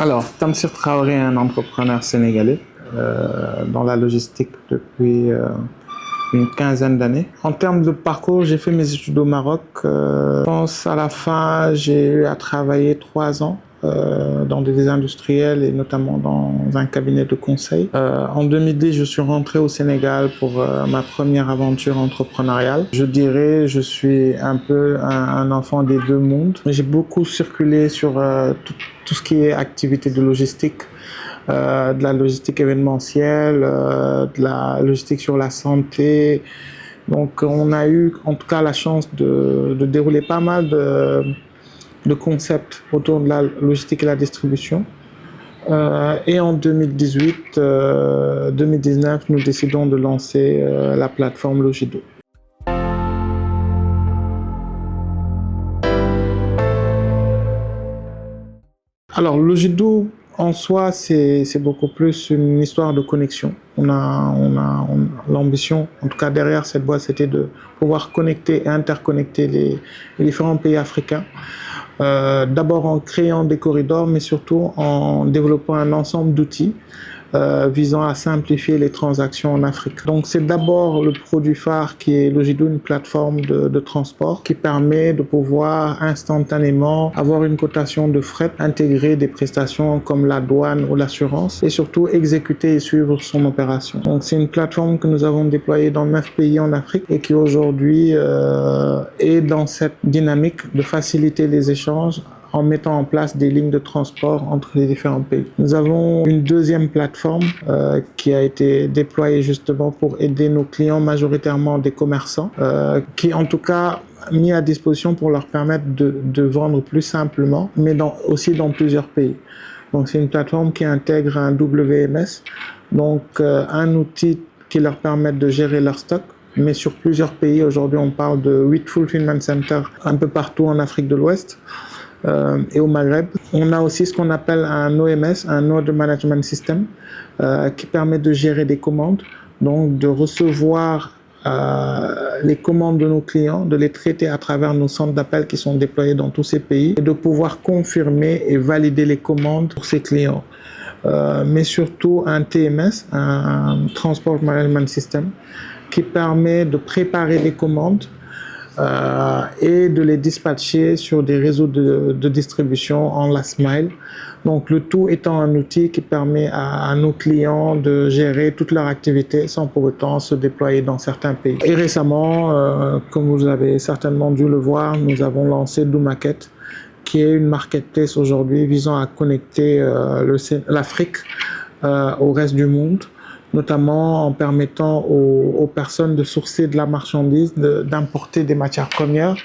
Alors, Tamsir Traoré est un entrepreneur sénégalais dans la logistique depuis une quinzaine d'années. En termes de parcours, j'ai fait mes études au Maroc. Je pense à la fin, j'ai eu à travailler 3 ans dans des industriels et notamment dans un cabinet de conseil. En 2010, je suis rentré au Sénégal pour ma première aventure entrepreneuriale. Je dirais, je suis un peu un enfant des deux mondes. J'ai beaucoup circulé sur tout ce qui est activité de logistique. De la logistique événementielle, de la logistique sur la santé. Donc on a eu en tout cas la chance de dérouler pas mal de concepts autour de la logistique et la distribution. Et en 2018-2019, nous décidons de lancer la plateforme Logido. Alors Logido, en soi, c'est beaucoup plus une histoire de connexion. L'ambition, en tout cas derrière cette boîte, c'était de pouvoir connecter et interconnecter les différents pays africains. D'abord en créant des corridors, mais surtout en développant un ensemble d'outils visant à simplifier les transactions en Afrique. Donc c'est d'abord le produit phare qui est Logido, une plateforme de transport qui permet de pouvoir instantanément avoir une cotation de fret, intégrer des prestations comme la douane ou l'assurance et surtout exécuter et suivre son opération. Donc c'est une plateforme que nous avons déployée dans 9 pays en Afrique et qui aujourd'hui est dans cette dynamique de faciliter les échanges en mettant en place des lignes de transport entre les différents pays. Nous avons une deuxième plateforme qui a été déployée justement pour aider nos clients, majoritairement des commerçants, qui en tout cas mis à disposition pour leur permettre de vendre plus simplement, mais aussi dans plusieurs pays. Donc c'est une plateforme qui intègre un WMS, donc un outil qui leur permet de gérer leur stock, mais sur plusieurs pays. Aujourd'hui, on parle de 8 fulfillment centers un peu partout en Afrique de l'Ouest. Et au Maghreb. On a aussi ce qu'on appelle un OMS, un Order Management System, qui permet de gérer des commandes, donc de recevoir les commandes de nos clients, de les traiter à travers nos centres d'appel qui sont déployés dans tous ces pays et de pouvoir confirmer et valider les commandes pour ces clients. Mais surtout un TMS, un Transport Management System, qui permet de préparer les commandes et de les dispatcher sur des réseaux de distribution en last mile. Donc le tout étant un outil qui permet à nos clients de gérer toute leur activité sans pour autant se déployer dans certains pays. Et récemment, comme vous avez certainement dû le voir, nous avons lancé DoMarket, qui est une marketplace aujourd'hui visant à connecter l'Afrique au reste du monde, notamment en permettant aux personnes de sourcer de la marchandise, d'importer des matières premières,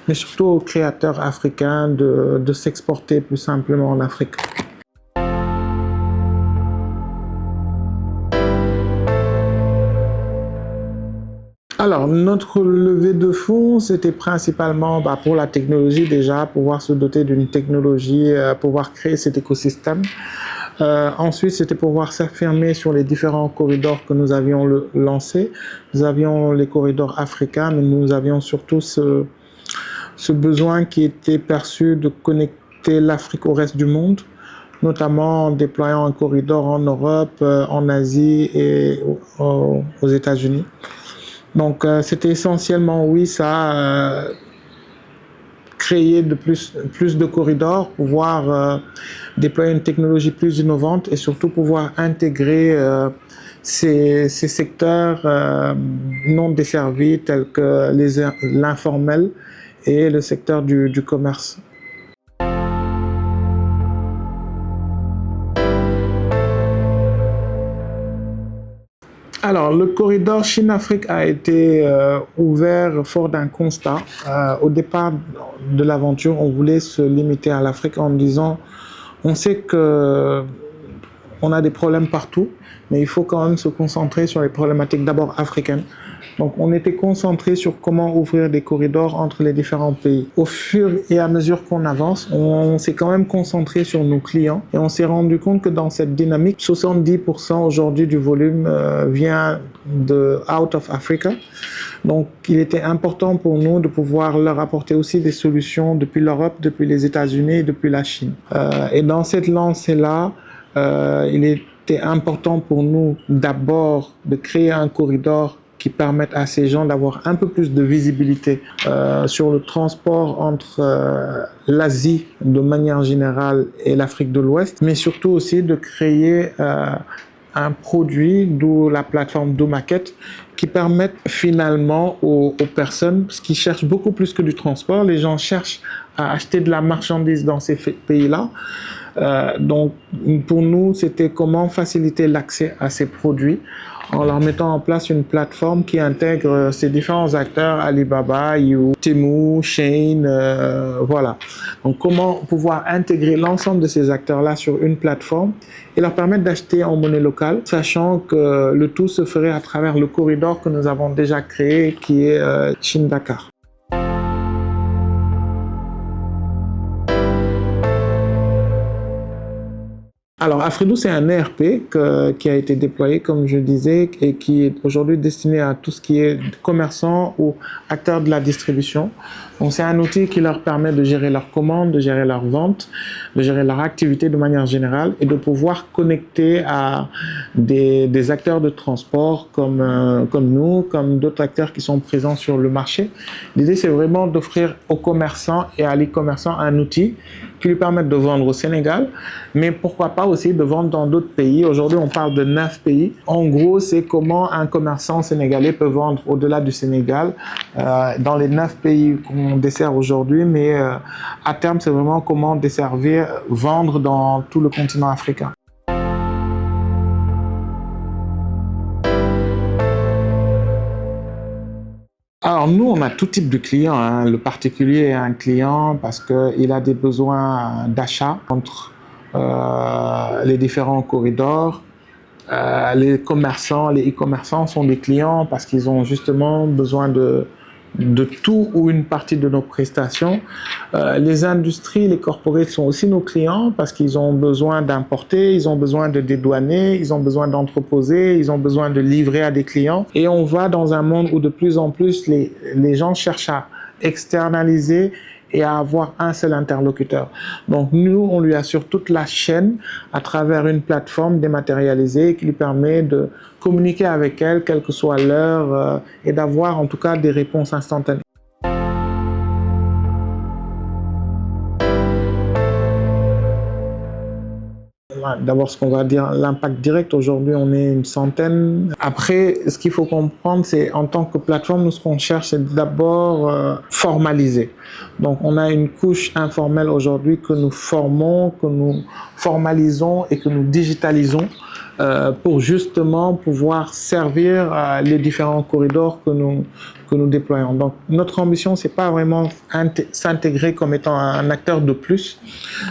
mais surtout aux créateurs africains de s'exporter plus simplement en Afrique. Alors, notre levée de fonds, c'était principalement pour la technologie déjà, pouvoir se doter d'une technologie, pouvoir créer cet écosystème. Ensuite, c'était pouvoir s'affirmer sur les différents corridors que nous avions lancés. Nous avions les corridors africains, mais nous avions surtout ce besoin qui était perçu de connecter l'Afrique au reste du monde, notamment en déployant un corridor en Europe, en Asie et aux États-Unis. Donc, c'était essentiellement, oui, ça créer plus de corridors, pouvoir déployer une technologie plus innovante et surtout pouvoir intégrer ces secteurs non desservis tels que l'informel et le secteur du commerce. Alors, le corridor Chine-Afrique a été ouvert fort d'un constat. Au départ de l'aventure, on voulait se limiter à l'Afrique en disant, on sait que on a des problèmes partout, mais il faut quand même se concentrer sur les problématiques d'abord africaines. Donc, on était concentré sur comment ouvrir des corridors entre les différents pays. Au fur et à mesure qu'on avance, on s'est quand même concentré sur nos clients et on s'est rendu compte que dans cette dynamique, 70% aujourd'hui du volume vient de out of Africa. Donc, il était important pour nous de pouvoir leur apporter aussi des solutions depuis l'Europe, depuis les États-Unis et depuis la Chine. Et dans cette lancée-là, il était important pour nous d'abord de créer un corridor qui permettent à ces gens d'avoir un peu plus de visibilité sur le transport entre l'Asie de manière générale et l'Afrique de l'Ouest, mais surtout aussi de créer un produit, d'où la plateforme DoMarket, qui permettent finalement aux personnes, parce qu'ils cherchent beaucoup plus que du transport, les gens cherchent à acheter de la marchandise dans ces pays-là. Donc pour nous, c'était comment faciliter l'accès à ces produits en leur mettant en place une plateforme qui intègre ces différents acteurs, Alibaba, You, Temu, Shein, voilà. Donc comment pouvoir intégrer l'ensemble de ces acteurs-là sur une plateforme et leur permettre d'acheter en monnaie locale, sachant que le tout se ferait à travers le corridor que nous avons déjà créé, qui est Chine-Dakar. Alors, Afrido, c'est un ERP qui a été déployé, comme je disais, et qui est aujourd'hui destiné à tout ce qui est commerçants ou acteurs de la distribution. Donc, c'est un outil qui leur permet de gérer leurs commandes, de gérer leurs ventes, de gérer leur activité de manière générale et de pouvoir connecter à des acteurs de transport comme nous, comme d'autres acteurs qui sont présents sur le marché. L'idée, c'est vraiment d'offrir aux commerçants et à l'e-commerçants un outil qui lui permettent de vendre au Sénégal, mais pourquoi pas aussi de vendre dans d'autres pays. Aujourd'hui, on parle de 9 pays. En gros, c'est comment un commerçant sénégalais peut vendre au-delà du Sénégal, dans les 9 pays qu'on dessert aujourd'hui, mais à terme, c'est vraiment comment desservir, vendre dans tout le continent africain. Alors nous, on a tout type de clients, hein. Le particulier est un client parce qu'il a des besoins d'achat entre les différents corridors. Les commerçants, les e-commerçants sont des clients parce qu'ils ont justement besoin de tout ou une partie de nos prestations. Les industries, les corporates sont aussi nos clients parce qu'ils ont besoin d'importer, ils ont besoin de dédouaner, ils ont besoin d'entreposer, ils ont besoin de livrer à des clients. Et on va dans un monde où de plus en plus les gens cherchent à externaliser et à avoir un seul interlocuteur. Donc nous, on lui assure toute la chaîne à travers une plateforme dématérialisée qui lui permet de communiquer avec elle, quelle que soit l'heure, et d'avoir en tout cas des réponses instantanées. D'abord, ce qu'on va dire, l'impact direct. Aujourd'hui, on est une centaine. Après, ce qu'il faut comprendre, c'est en tant que plateforme, nous, ce qu'on cherche, c'est d'abord formaliser. Donc, on a une couche informelle aujourd'hui que nous formons, que nous formalisons et que nous digitalisons pour justement pouvoir servir les différents corridors que nous déployons. Donc, notre ambition, c'est pas vraiment s'intégrer comme étant un acteur de plus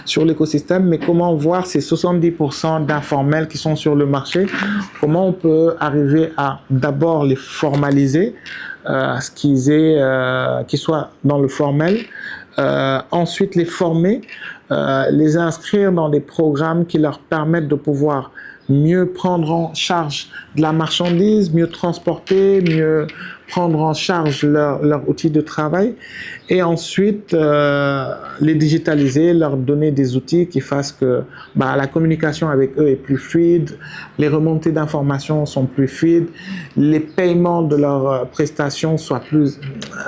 sur l'écosystème, mais comment voir ces 70% d'informels qui sont sur le marché, comment on peut arriver à d'abord les formaliser, à ce qu'ils soient dans le formel, ensuite les former, les inscrire dans des programmes qui leur permettent de pouvoir mieux prendre en charge de la marchandise, mieux transporter, mieux prendre en charge leur outil de travail et ensuite les digitaliser, leur donner des outils qui fassent que la communication avec eux est plus fluide, les remontées d'informations sont plus fluides, les paiements de leurs prestations soient plus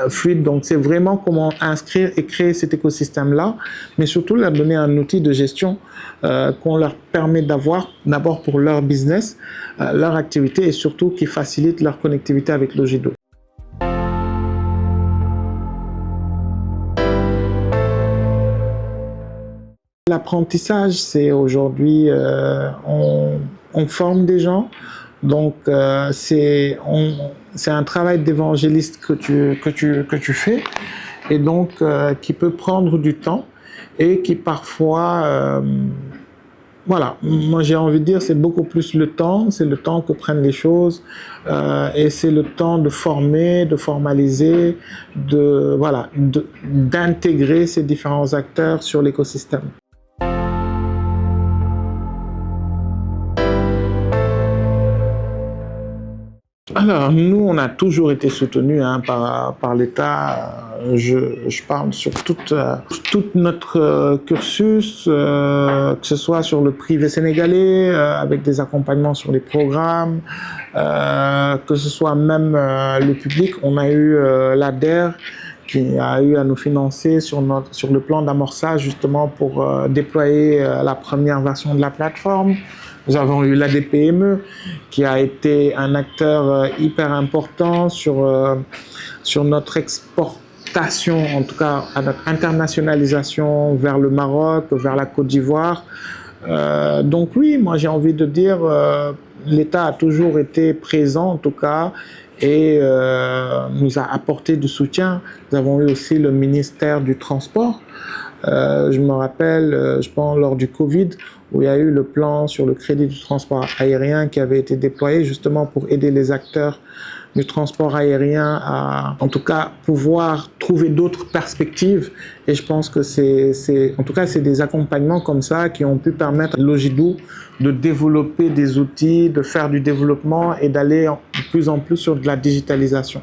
fluides. Donc c'est vraiment comment inscrire et créer cet écosystème-là, mais surtout leur donner un outil de gestion qu'on leur permet d'avoir d'abord pour leur business, leur activité et surtout qui facilite leur connectivité avec Logido. L'apprentissage, c'est aujourd'hui, on forme des gens, donc c'est un travail d'évangéliste que tu fais et donc qui peut prendre du temps et qui parfois Voilà, moi j'ai envie de dire c'est beaucoup plus le temps, c'est le temps que prennent les choses et c'est le temps de former, de formaliser, d'intégrer ces différents acteurs sur l'écosystème. Alors, nous, on a toujours été soutenus par l'État. Je parle sur tout notre cursus, que ce soit sur le privé sénégalais, avec des accompagnements sur les programmes, que ce soit même le public. On a eu l'ADER qui a eu à nous financer sur le plan d'amorçage justement pour déployer la première version de la plateforme. Nous avons eu l'ADPME qui a été un acteur hyper important sur notre exportation, en tout cas à notre internationalisation vers le Maroc, vers la Côte d'Ivoire. Donc oui, moi j'ai envie de dire l'État a toujours été présent en tout cas et nous a apporté du soutien. Nous avons eu aussi le ministère du Transport. Je me rappelle, je pense lors du Covid, où il y a eu le plan sur le crédit du transport aérien qui avait été déployé justement pour aider les acteurs du transport aérien à, en tout cas, pouvoir trouver d'autres perspectives. Et je pense que en tout cas, c'est des accompagnements comme ça qui ont pu permettre à Logidou de développer des outils, de faire du développement et d'aller de plus en plus sur de la digitalisation.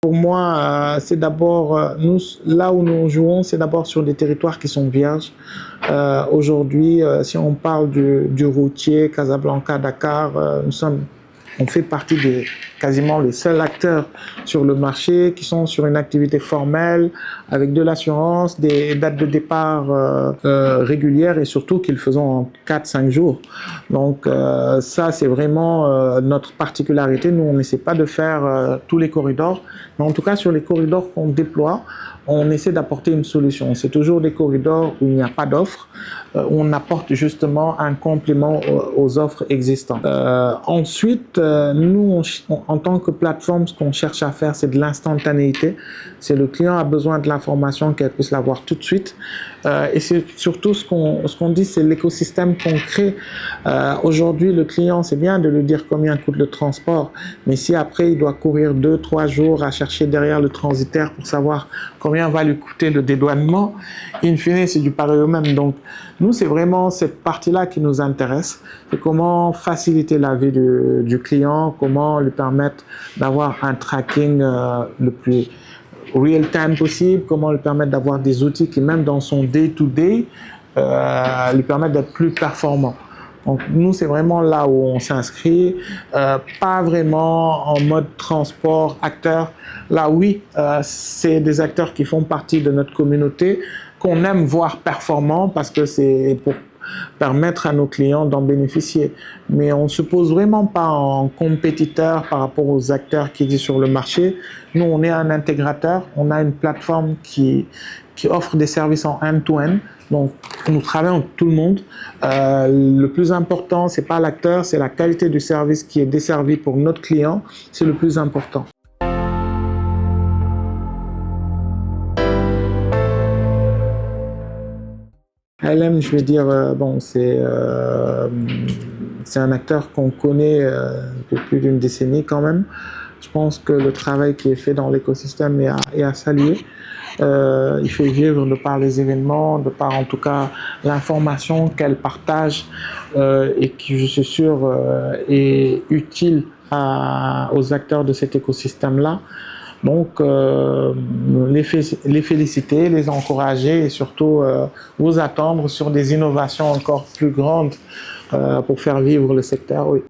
Pour moi, c'est d'abord, nous, là où nous jouons, c'est d'abord sur des territoires qui sont vierges. Aujourd'hui, si on parle du routier, Casablanca, Dakar, on fait partie des quasiment les seuls acteurs sur le marché qui sont sur une activité formelle, avec de l'assurance, des dates de départ régulières et surtout qu'ils faisons en 4-5 jours. Donc ça, c'est vraiment notre particularité. Nous, on n'essaie pas de faire tous les corridors, mais en tout cas, sur les corridors qu'on déploie, on essaie d'apporter une solution. C'est toujours des corridors où il n'y a pas d'offres, où on apporte justement un complément aux offres existantes. Ensuite, nous, en tant que plateforme, ce qu'on cherche à faire, c'est de l'instantanéité. C'est le client a besoin de l'information, qu'elle puisse l'avoir tout de suite. Et c'est surtout ce qu'on dit, c'est l'écosystème qu'on crée. Aujourd'hui, le client, c'est bien de lui dire combien coûte le transport, mais si après, il doit courir 2-3 jours à chercher derrière le transitaire pour savoir combien va lui coûter le dédouanement, in fine, c'est du pareil au même. Donc, nous, c'est vraiment cette partie-là qui nous intéresse. C'est comment faciliter la vie du client, comment lui permettre d'avoir un tracking le plus real-time possible, comment lui permettre d'avoir des outils qui, même dans son day-to-day, lui permettent d'être plus performant. Donc nous, c'est vraiment là où on s'inscrit, pas vraiment en mode transport, acteur. Là, oui, c'est des acteurs qui font partie de notre communauté, qu'on aime voir performants parce que c'est pour permettre à nos clients d'en bénéficier. Mais on ne se pose vraiment pas en compétiteur par rapport aux acteurs qui existent sur le marché. Nous, on est un intégrateur, on a une plateforme qui offre des services en end-to-end. Donc, nous travaillons avec tout le monde. Le plus important, c'est pas l'acteur, c'est la qualité du service qui est desservi pour notre client. C'est le plus important. ALM, je vais dire, bon, c'est un acteur qu'on connaît depuis plus d'une décennie quand même. Je pense que le travail qui est fait dans l'écosystème est à saluer. Il fait vivre de par les événements, de par en tout cas l'information qu'elle partage et qui, je suis sûr, est utile aux acteurs de cet écosystème-là. Donc, les féliciter, les encourager et surtout vous attendre sur des innovations encore plus grandes pour faire vivre le secteur. Oui.